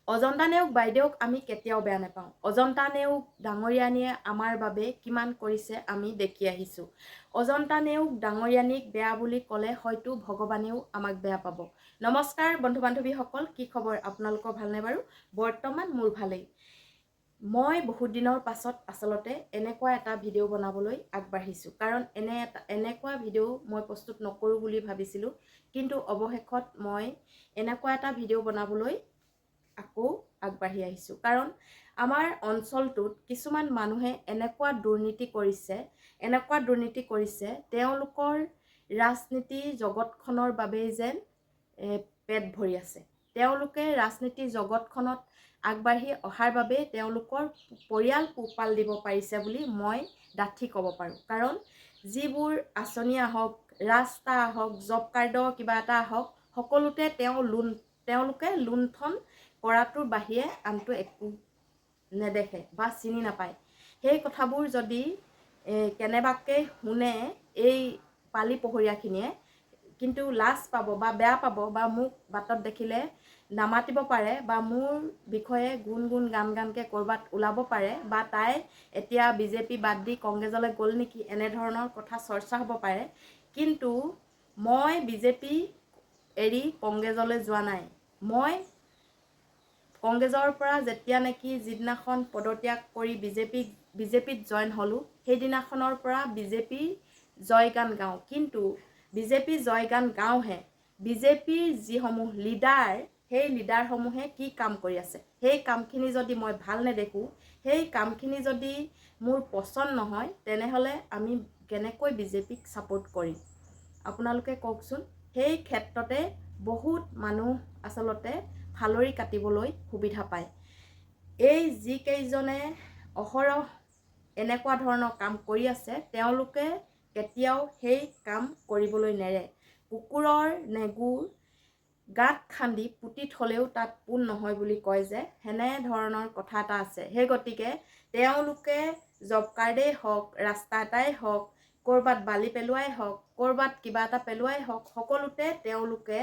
অজন্তা নেওগ বাইদেউক আমি কেতিয়াও বেয়া নাপাওঁ। অজন্তা নেওগ ডাঙৰীয়ানীয়ে আমাৰ বাবে কিমান কৰিছে আমি দেখি আহিছোঁ। অজন্তা নেওগ ডাঙৰীয়ানীক বেয়া বুলি ক'লে হয়তো ভগৱানেও আমাক বেয়া পাব। নমস্কাৰ বন্ধু বান্ধৱীসকল, কি খবৰ আপোনালোকৰ? ভালনে বাৰু? বৰ্তমান মোৰ ভালেই। মই বহুত দিনৰ পাছত আচলতে এনেকুৱা এটা ভিডিঅ' বনাবলৈ আগবাঢ়িছোঁ, কাৰণ এনেকুৱা ভিডিঅ' মই প্ৰস্তুত নকৰোঁ বুলি ভাবিছিলোঁ, কিন্তু অৱশেষত মই এনেকুৱা এটা ভিডিঅ' বনাবলৈ আকৌ আগবাঢ়ি আহিছোঁ। কাৰণ আমাৰ অঞ্চলটোত কিছুমান মানুহে এনেকুৱা দুৰ্নীতি কৰিছে তেওঁলোকৰ ৰাজনীতি জগতখনৰ বাবেই যেন পেট ভৰি আছে। তেওঁলোকে ৰাজনীতি জগতখনত আগবাঢ়ি অহাৰ বাবে তেওঁলোকৰ পৰিয়াল পোহপাল দিব পাৰিছে বুলি মই ডাঠি ক'ব পাৰোঁ। কাৰণ যিবোৰ আঁচনি আহক, ৰাস্তা আহক, জব কাৰ্ডৰ কিবা এটা আহক, সকলোতে তেওঁলোকে লুণ্ঠন কৰাটোৰ বাহিৰে আনটো একো নেদেখে বা চিনি নাপায়। সেই কথাবোৰ যদি কেনেবাকৈ শুনে এই পালি পহৰীয়াখিনিয়ে, কিন্তু লাজ পাব বা বেয়া পাব বা মোক বাটত দেখিলে নামাতিব পাৰে বা মোৰ বিষয়ে গুণ গানকৈ ক'ৰবাত ওলাব পাৰে বা তাই এতিয়া বিজেপি বাদ দি কংগ্ৰেছলৈ গ'ল নেকি, এনেধৰণৰ কথা চৰ্চা হ'ব পাৰে। কিন্তু মই বিজেপি এৰি কংগ্ৰেছলৈ যোৱা নাই। মই কংগ্ৰেছৰ পৰা যেতিয়া নেকি যিদিনাখন পদত্যাগ কৰি বিজেপিত জইন হ'লোঁ, সেইদিনাখনৰ পৰা বিজেপি জয়গান গাওঁ। কিন্তু বিজেপি জয়গান গাওঁহে, বিজেপিৰ যিসমূহ লিডাৰ, সেই লিডাৰসমূহে কি কাম কৰি আছে, সেই কামখিনি যদি মই ভাল নেদেখোঁ, সেই কামখিনি যদি মোৰ পচন্দ নহয়, তেনেহ'লে আমি কেনেকৈ বিজেপিক ছাপোৰ্ট কৰিম আপোনালোকে কওকচোন। সেই ক্ষেত্ৰতে বহুত মানুহ আচলতে ফালৰি কাটিবলৈ সুবিধা পায়। এই যিকেইজনে অহৰহ এনেকুৱা ধৰণৰ কাম কৰি আছে, তেওঁলোকে কেতিয়াও সেই কাম কৰিবলৈ নেৰে। কুকুৰৰ নেগুৰ গাঁত খান্দি পুতি থলেও তাত পোন নহয় বুলি কয় যে, সেনে ধৰণৰ কথা এটা আছে। সেই গতিকে তেওঁলোকে জব কাৰ্ডেই হওক, ৰাস্তা এটাই হওক, ক'ৰবাত বালি পেলোৱাই হওক, ক'ৰবাত কিবা এটা পেলোৱাই হওক, সকলোতে তেওঁলোকে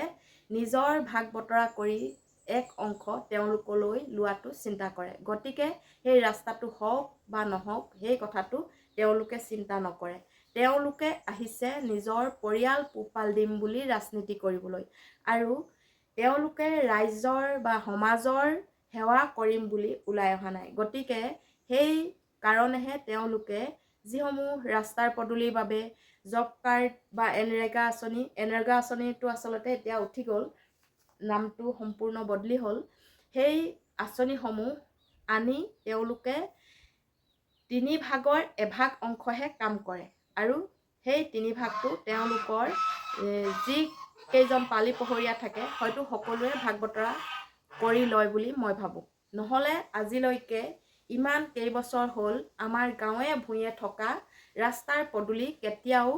নিজৰ ভাগ বতৰা কৰি এক অংশ তেওঁলোকলৈ লোৱাটো চিন্তা কৰে। গতিকে সেই ৰাস্তাটো হওক বা নহওক, সেই কথাটো তেওঁলোকে চিন্তা নকৰে। তেওঁলোকে আহিছে নিজৰ পৰিয়াল পোহপাল দিম বুলি ৰাজনীতি কৰিবলৈ, আৰু তেওঁলোকে ৰাইজৰ বা সমাজৰ সেৱা কৰিম বুলি ওলাই অহা নাই। গতিকে সেই কাৰণেহে তেওঁলোকে যিসমূহ ৰাস্তাৰ পদূলিৰ বাবে জব কাৰ্ড বা এনৰেগা আঁচনিটো আচলতে এতিয়া উঠি গ'ল, নামটো সম্পূৰ্ণ বদলি হ'ল, সেই আঁচনিসমূহ আনি তেওঁলোকে 3 ভাগৰ 1 ভাগ অংশহে কাম কৰে, আৰু সেই 3 ভাগটো তেওঁলোকৰ যি কেইজন পালি পহৰীয়া থাকে হয়তো সকলোৱে ভাগ বতৰা কৰি লয় বুলি মই ভাবোঁ। নহ'লে আজিলৈকে ইমান কেইবছৰ হ'ল আমাৰ গাঁৱে ভূঞে থকা ৰাস্তাৰ পদূলি কেতিয়াও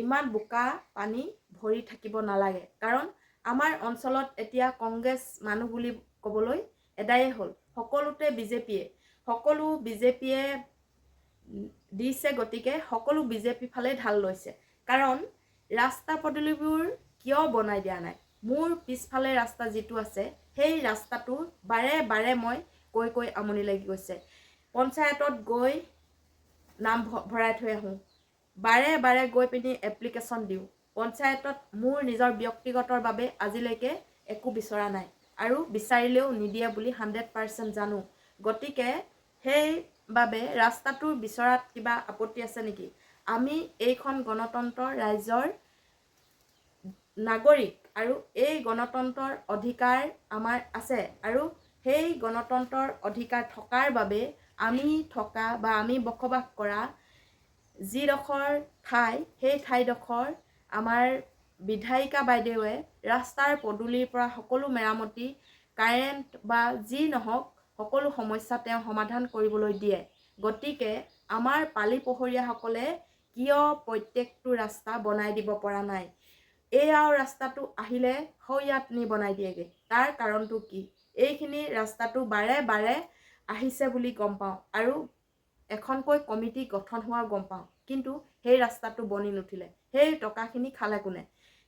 ইমান বোকা পানী ভৰি থাকিব নালাগে। কাৰণ আমাৰ অঞ্চলত এতিয়া কংগ্ৰেছ মানুহ বুলি ক'বলৈ এদায়ে হ'ল। সকলো বিজেপিয়ে দিছে, গতিকে সকলো বিজেপি ফালে ঢাল লৈছে। কাৰণ ৰাস্তা পদূলিবোৰ কিয় বনাই দিয়া নাই? মোৰ পিছফালে ৰাস্তা যিটো আছে, সেই ৰাস্তাটো বাৰে বাৰে মই কৈ আমনি লাগি গৈছে। পঞ্চায়তত গৈ নাম ভৰাই থৈ আহোঁ, বাৰে বাৰে গৈ পিনি এপ্লিকেশ্যন দিওঁ। পঞ্চায়তত মোৰ নিজৰ ব্যক্তিগতৰ বাবে আজিলৈকে একো বিচৰা নাই, আৰু বিচাৰিলেও নিদিয়ে বুলি 100% জানো। গতিকে সেইবাবে ৰাস্তাটো বিচৰাত কিবা আপত্তি আছে নেকি? আমি এইখন গণতন্ত্ৰৰ ৰাইজৰ নাগৰিক, আৰু এই গণতন্ত্ৰৰ অধিকাৰ আমাৰ আছে, আৰু সেই গণতন্ত্ৰৰ অধিকাৰ থকাৰ বাবে আমি থকা বা আমি বসবাস কৰা যিডোখৰ ঠাই, সেই ঠাইডোখৰ আমাৰ বিধায়িকা বাইদেৱে ৰাস্তাৰ পদূলিৰ পৰা সকলো মেৰামতি, কাৰেণ্ট বা যি নহওক সকলো সমস্যা তেওঁ সমাধান কৰিবলৈ দিয়ে। গতিকে আমাৰ পালি পহৰীয়াসকলে কিয় প্ৰত্যেকটো ৰাস্তা বনাই দিব পৰা নাই? এয়াও ৰাস্তাটো আহিলে সৌয়াত নি বনাই দিয়েগৈ। তাৰ কাৰণটো কি? এইখিনি ৰাস্তাটো বাৰে বাৰে আহিছে বুলি গম পাওঁ, আৰু এখনকৈ কমিটি গঠন হোৱা গম পাওঁ, কিন্তু সেই ৰাস্তাটো বনি নুঠিলে। সেই টকাখিনি খালে কোনে?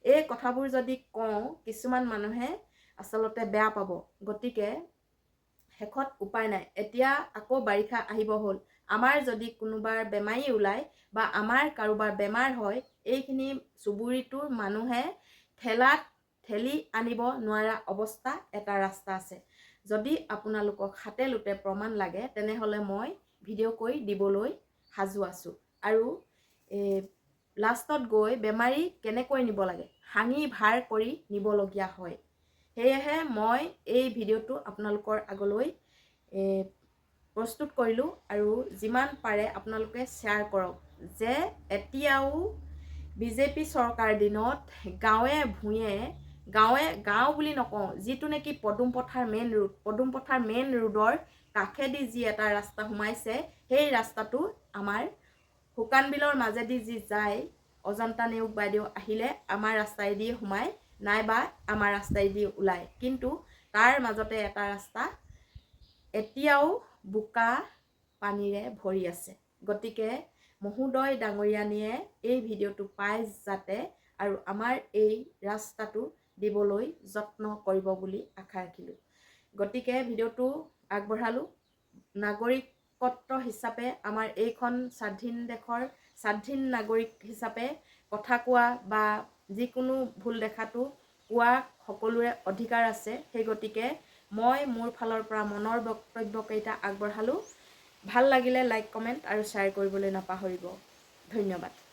এই কথাবোৰ যদি কওঁ, কিছুমান মানুহে আচলতে বেয়া পাব। গতিকে শেষত উপায় নাই। এতিয়া আকৌ বাৰিষা আহিব হ'ল। আমাৰ যদি কোনোবাৰ বেমাৰী ওলায় বা আমাৰ কাৰোবাৰ বেমাৰ হয়, এইখিনি চুবুৰীটোৰ মানুহে ঠেলি আনিব নোৱাৰা অৱস্থা এটা ৰাস্তা আছে। যদি আপোনালোকক হাতে লোটে প্ৰমাণ লাগে তেনেহ'লে মই ভিডিঅ' কৰি দিবলৈ সাজু আছোঁ। আৰু লাষ্টত গৈ বেমাৰী কেনেকৈ নিব লাগে, হাঙি ভাৰ কৰি নিবলগীয়া হয়। সেয়েহে মই এই ভিডিঅ'টো আপোনালোকৰ আগলৈ প্ৰস্তুত কৰিলোঁ। আৰু যিমান পাৰে আপোনালোকে শ্বেয়াৰ কৰক যে এতিয়াও বিজেপি চৰকাৰ দিনত গাঁও বুলি নকওঁ, যিটো নেকি পদুম পথাৰ মেইন ৰোডৰ কাষেদি যি এটা ৰাস্তা সোমাইছে, সেই ৰাস্তাটো আমাৰ শুকান বিলৰ মাজেদি যি যায়, অজন্তা নেওগ বাইদেউ আহিলে আমাৰ ৰাস্তাইদি সোমায় নাইবা আমাৰ ৰাস্তাইদি ওলায়। কিন্তু তাৰ মাজতে এটা ৰাস্তা এতিয়াও বোকা পানীৰে ভৰি আছে। গতিকে মহোদয় ডাঙৰীয়ানীয়ে এই ভিডিঅ'টো পাই যাতে আৰু আমাৰ এই ৰাস্তাটো দিবলৈ যত্ন কৰিব বুলি আশা ৰাখিলোঁ। গতিকে ভিডিঅ'টো আগবঢ়ালোঁ। নাগৰিকত্ব হিচাপে আমাৰ এইখন স্বাধীন দেশৰ স্বাধীন নাগৰিক হিচাপে কথা কোৱা বা যিকোনো ভুল দেখাটো কোৱা সকলোৰে অধিকাৰ আছে। সেই গতিকে মই মোৰ ফালৰ পৰা মনৰ বক্তব্যকেইটা আগবঢ়ালোঁ। ভাল লাগিলে লাইক, কমেণ্ট আৰু শ্বেয়াৰ কৰিবলৈ নাপাহৰিব। ধন্যবাদ।